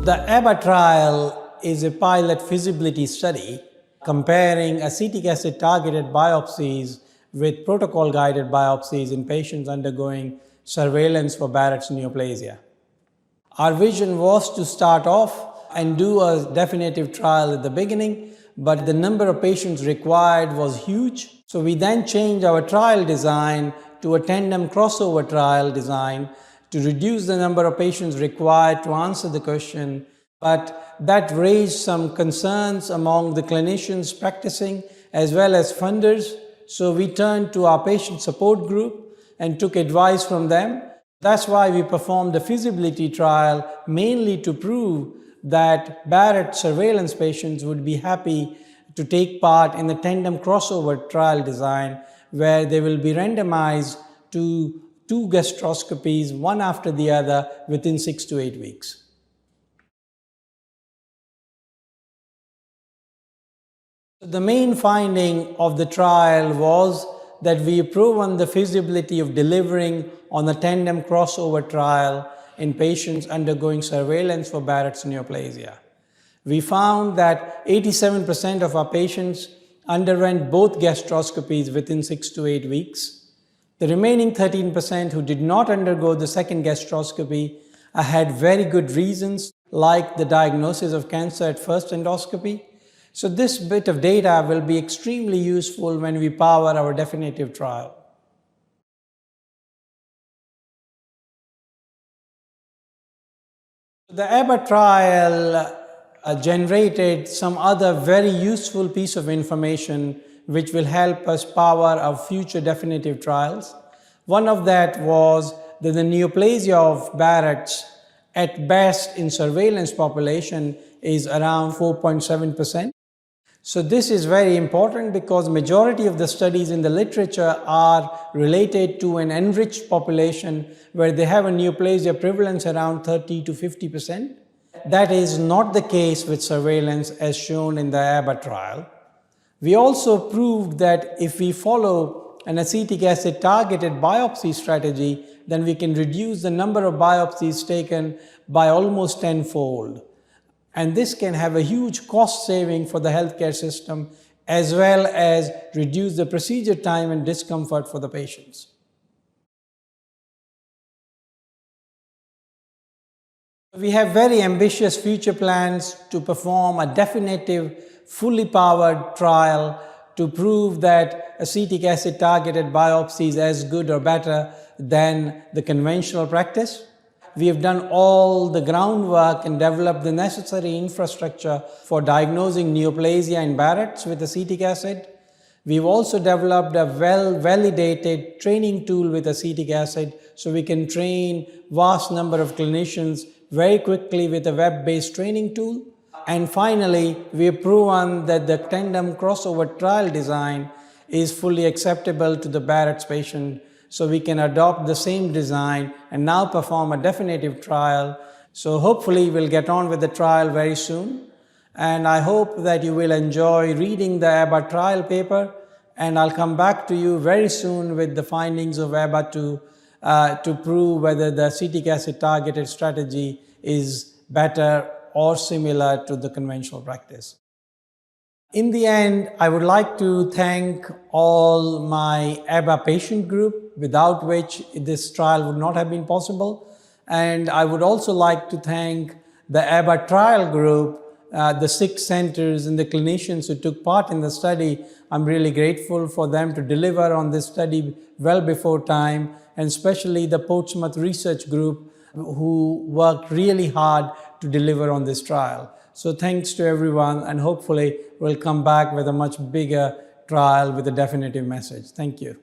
The ABBA trial is a pilot feasibility study comparing acetic acid targeted biopsies with protocol guided biopsies in patients undergoing surveillance for Barrett's neoplasia. Our vision was to start off and do a definitive trial at the beginning, but the number of patients required was huge. So we then changed our trial design to a tandem crossover trial design to reduce the number of patients required to answer the question, but that raised some concerns among the clinicians practicing as well as funders. So we turned to our patient support group and took advice from them. That's why we performed a feasibility trial, mainly to prove that Barrett surveillance patients would be happy to take part in the tandem crossover trial design, where they will be randomized to 2 gastroscopies, one after the other, within 6 to 8 weeks. The main finding of the trial was that we proven the feasibility of delivering on the tandem crossover trial in patients undergoing surveillance for Barrett's neoplasia. We found that 87% of our patients underwent both gastroscopies within 6 to 8 weeks. The remaining 13% who did not undergo the second gastroscopy had very good reasons, like the diagnosis of cancer at first endoscopy. So this bit of data will be extremely useful when we power our definitive trial. The ABBA trial generated some other very useful piece of information which will help us power our future definitive trials. One of that was that the neoplasia of Barrett's at best in surveillance population is around 4.7%. So this is very important because majority of the studies in the literature are related to an enriched population where they have a neoplasia prevalence around 30 to 50%. That is not the case with surveillance as shown in the ABBA trial. We also proved that if we follow an acetic acid targeted biopsy strategy, then we can reduce the number of biopsies taken by almost tenfold. And this can have a huge cost saving for the healthcare system as well as reduce the procedure time and discomfort for the patients. We have very ambitious future plans to perform a definitive, fully powered trial to prove that acetic acid targeted biopsy is as good or better than the conventional practice. We have done all the groundwork and developed the necessary infrastructure for diagnosing neoplasia in Barrett's with acetic acid. We've also developed a well-validated training tool with acetic acid so we can train vast number of clinicians very quickly with a web-based training tool. And finally, we have proven that the tandem crossover trial design is fully acceptable to the Barrett's patient. So we can adopt the same design and now perform a definitive trial. So hopefully we'll get on with the trial very soon. And I hope that you will enjoy reading the ABBA trial paper. And I'll come back to you very soon with the findings of ABBA to prove whether the acetic acid targeted strategy is better or similar to the conventional practice. In the end, I would like to thank all my ABBA patient group, without which this trial would not have been possible. And I would also like to thank the ABBA trial group, the 6 centers and the clinicians who took part in the study. I'm really grateful for them to deliver on this study well before time, and especially the Portsmouth Research Group who worked really hard to deliver on this trial. So thanks to everyone, and hopefully we'll come back with a much bigger trial with a definitive message. Thank you.